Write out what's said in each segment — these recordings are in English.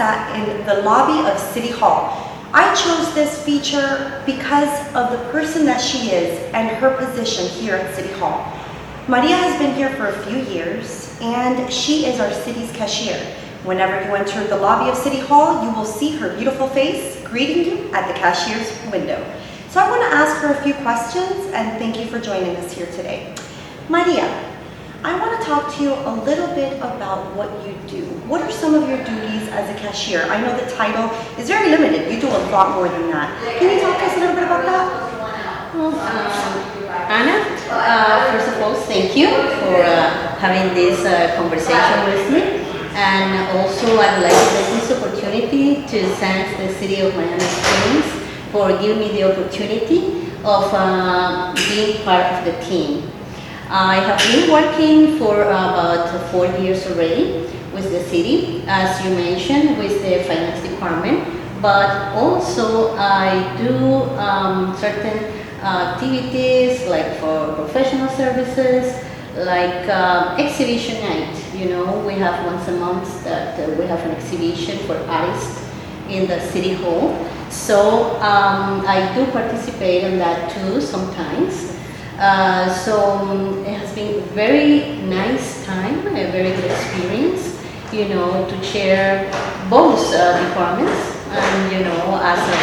sat in the lobby of City Hall. I chose this feature because of the person that she is and her position here at City Hall. Maria has been here for a few years, and she is our city's cashier. Whenever you enter the lobby of City Hall, you will see her beautiful face greeting you at the cashier's window. So I want to ask her a few questions, and thank you for joining us here today. Maria, I want to talk to you a little bit about what you do. What are some of your duties as a cashier? I know the title is very limited. You do a lot more than that. Can you talk to us a little bit about that? Well, Anna, first of all, thank you for having this conversation with me. And also, I'd like to take this opportunity to thank the City of Miami Springs for giving me the opportunity of being part of the team. I have been working for about 4 years already with the city, as you mentioned, with the finance department, but also I do certain activities like for professional services, like exhibition night. You know, we have once a month that we have an exhibition for artists in the City Hall. So I do participate in that too sometimes. So it has been a very nice time, a very good experience, you know, to chair both departments. And, you know, as a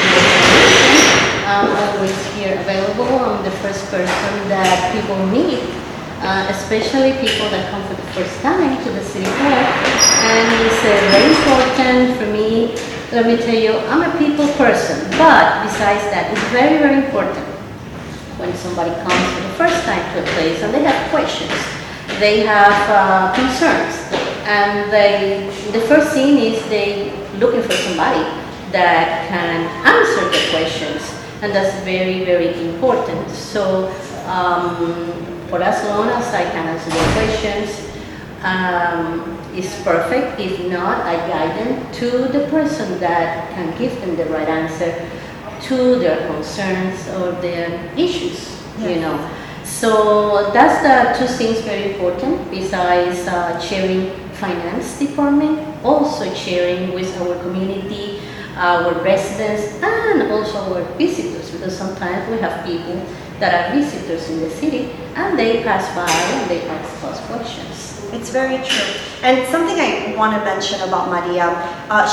I'm always here available. I'm the first person that people meet, especially people that come for the first time to the City Hall. And it's very important for me. Let me tell you, I'm a people person, but besides that, it's very, very important when somebody comes for the first time to a place and they have questions, they have concerns, and the first thing is they looking for somebody that can answer the questions, and that's very, very important. So for as long as I can answer the questions, it's perfect. If not, I guide them to the person that can give them the right answer to their concerns or their issues, yes. You know. So that's the two things very important, besides sharing finance department, also sharing with our community, our residents, and also our visitors, because sometimes we have people that are visitors in the city and they pass by and they ask us questions. It's very true. And something I want to mention about Maria,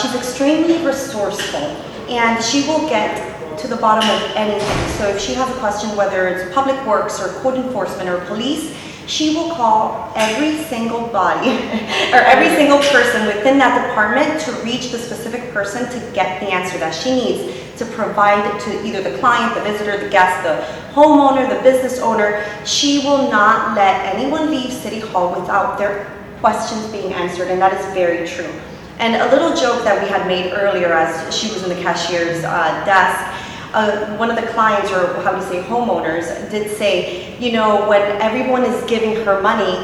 she's extremely resourceful, and she will get to the bottom of anything. So if she has a question, whether it's public works or code enforcement or police, she will call every single body or every single person within that department to reach the specific person to get the answer that she needs to provide to either the client, the visitor, the guest, the homeowner, the business owner. She will not let anyone leave City Hall without their questions being answered, and that is very true. And a little joke that we had made earlier as she was in the cashier's desk, one of the clients, or how do you say, homeowners, did say, you know, when everyone is giving her money,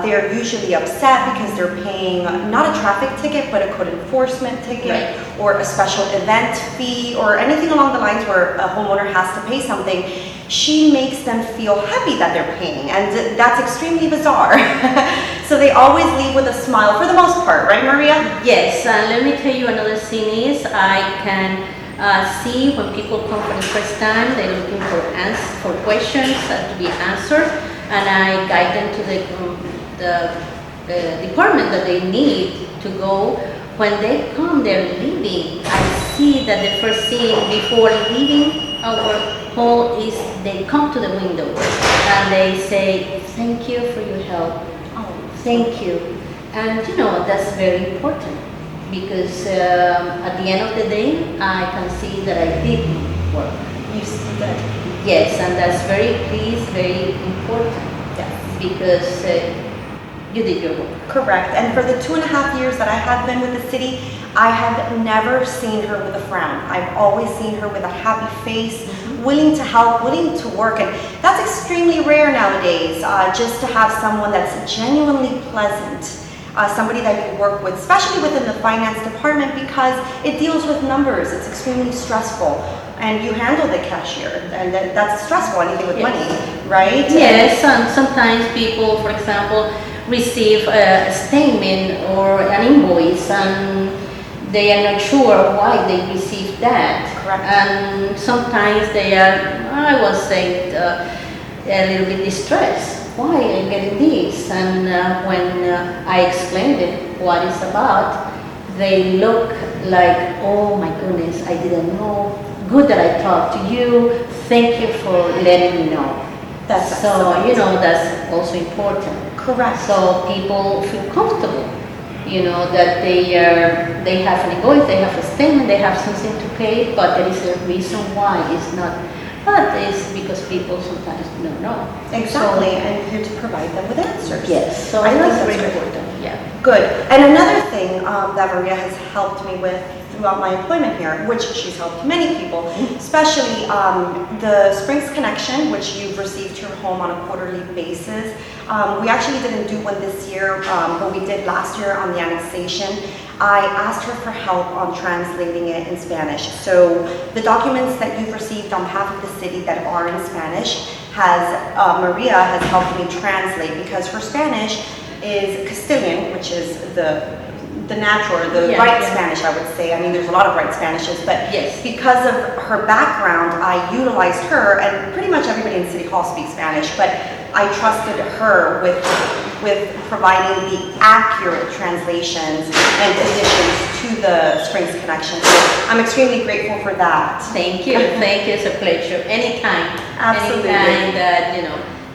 they're usually upset because they're paying not a traffic ticket, but a code enforcement ticket, right, or a special event fee, or anything along the lines where a homeowner has to pay something. She makes them feel happy that they're paying, and that's extremely bizarre. So they always leave with a smile for the most part, right, Maria? Yes, let me tell you another thing is I can see when people come for the first time, they're looking for questions to be answered, and I guide them to the department that they need to go. When they come, they're leaving. I see that the first thing before leaving our hall is they come to the window and they say, "Thank you for your help. Oh, thank you." And you know, that's very important, because at the end of the day, I can see that I did work. You see that? Yes, and that's very important. Yes. Because you did your work. Correct. And for the 2.5 years that I have been with the city, I have never seen her with a frown. I've always seen her with a happy face, willing to help, willing to work. And that's extremely rare nowadays, just to have someone that's genuinely pleasant. Somebody that you work with, especially within the finance department, because it deals with numbers. It's extremely stressful, and you handle the cashier, and that's stressful, anything with money, right? Yes, and sometimes people, for example, receive a statement or an invoice, and they are not sure why they received that. Correct. And sometimes they are, I was saying, a little bit distressed. Why I'm getting this? And when I explained it, what it's about, they look like, oh my goodness, I didn't know. Good that I talked to you. Thank you for letting me know. That's so, excellent. that's also important. Correct. So people feel comfortable, that they have an invoice, they have a statement, they have something to pay, but there is a reason why it's not. But it's because people sometimes don't know. Exactly, So, and here to provide them with answers. yes, so I think that's that's very great. important. Yeah. Good. And another thing that Maria has helped me with throughout my employment here, which she's helped many people, especially the Springs Connection, which you've received your home on a quarterly basis. We actually didn't do one this year, but we did last year on the annexation. I asked her for help on translating it in Spanish. So the documents that you've received on behalf of the city that are in Spanish Maria has helped me translate, because her Spanish is Castilian, which is the natural, or the right Spanish, I would say. I mean, there's a lot of right Spanishes, but Yes. because of her background, I utilized her, and pretty much everybody in City Hall speaks Spanish, but I trusted her with providing the accurate translations and additions to the Springs Connection. So I'm extremely grateful for that. Thank you. Thank you. It's a pleasure. Anytime. Absolutely. Anytime that,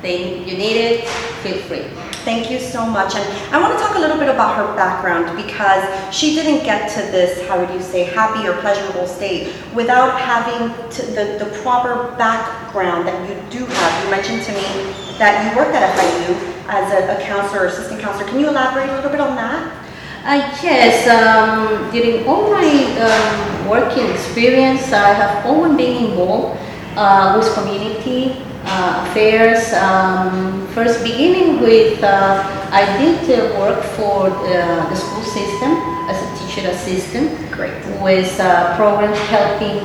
you need it, feel free. Thank you so much. And I want to talk a little bit about her background, because she didn't get to this, how would you say, happy or pleasurable state without having the proper background that you do have. You mentioned to me that you worked at FIU as a counselor, assistant counselor. Can you elaborate a little bit on that? Yes, during all my working experience, I have always been involved with community affairs. First beginning with, I did work for the school system as a teacher assistant. Great. With programs helping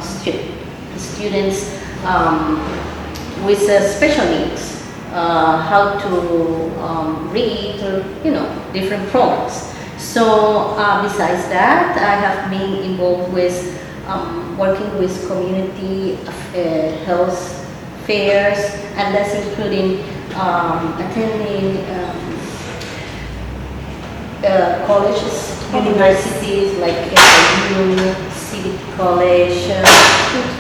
students with special needs. How to read, or, different programs. So besides that, I have been involved with working with community health fairs, and that's including attending colleges, universities like FIU, City College,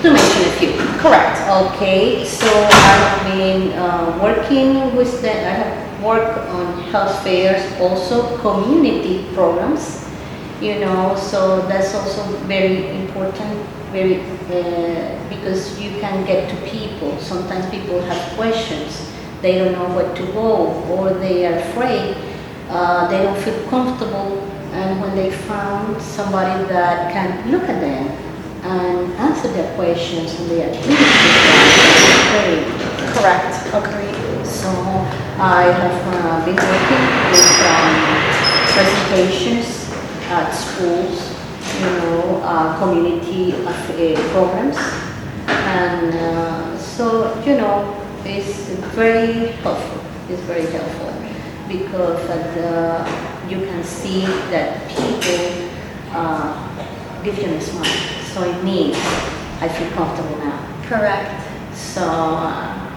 to mention a few. Correct. Okay, so I have been working with I have worked on health fairs, also community programs, so that's also very important, because you can get to people. Sometimes people have questions, they don't know where to go, or they are afraid, they don't feel comfortable, and when they found somebody that can look at them and answer their questions, and they are very Correct. Agreed. So I have been working with presentations at schools, community programs, and so it's very helpful. It's very helpful because you can see that people give you a smile. So it means I feel comfortable now. Correct. So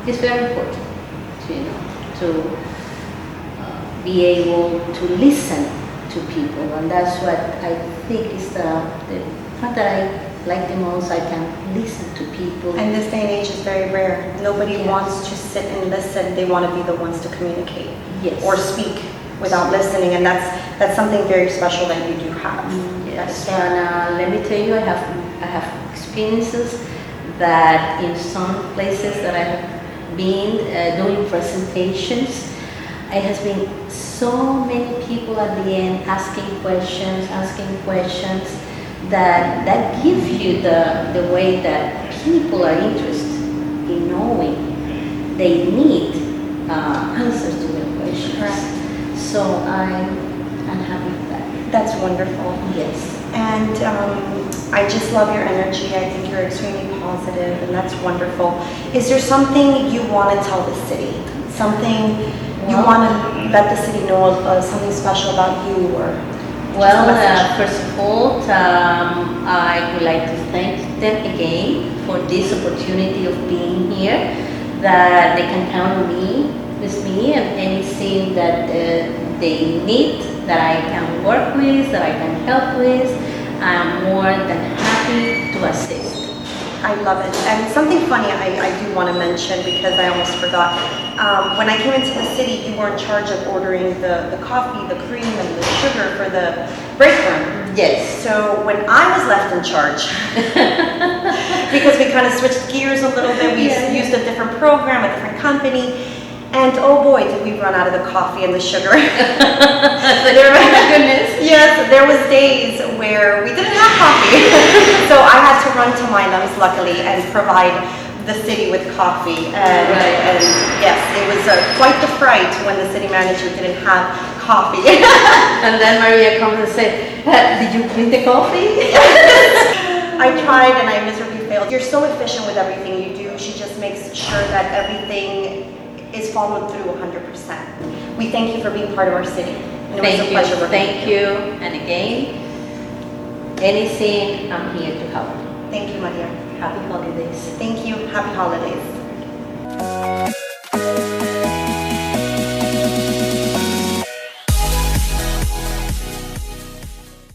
it's very important, to be able to listen to people, and that's what I think is the part that I like the most. I can listen to people. And this day and age is very rare. Nobody wants to sit and listen. They want to be the ones to communicate or speak without listening, and that's something very special that you do have. Yes, and let me tell you, I have experiences that in some places that I have been doing presentations, it has been so many people at the end asking questions, that gives you the way that people are interested in knowing. They need answers to their questions. Correct. So I'm happy with that. That's wonderful. Yes. And I just love your energy. I think you're extremely positive, and that's wonderful. Is there something you want to tell the city? Something you want to let the city know of, something special about you? Or Well, Just a message. first of all, I would like to thank them again for this opportunity of being here, that they can count on me, with me, and anything that they need, that I can work with, that I can help with. I'm more than happy to assist. I love it. And something funny I do want to mention, because I almost forgot. When I came into the city, you were in charge of ordering the coffee, the cream, and the sugar for the break room. Yes. So when I was left in charge, because we kind of switched gears a little bit, we used a different program, a different company, and oh boy, did we run out of the coffee and the sugar. Oh my goodness. Yes, there was days where we didn't have coffee. So I had to run to Milam's, luckily, and provide the city with coffee. And yes, it was quite the fright when the city manager didn't have coffee. And then Maria comes and said, did you bring the coffee? I tried and I miserably failed. You're so efficient with everything you do. She just makes sure that everything is followed through 100%. We thank you for being part of our city. And it was a pleasure working Thank with you. And again, anything, I'm here to help. Thank you, Maria. Happy holidays. Thank you. Happy holidays.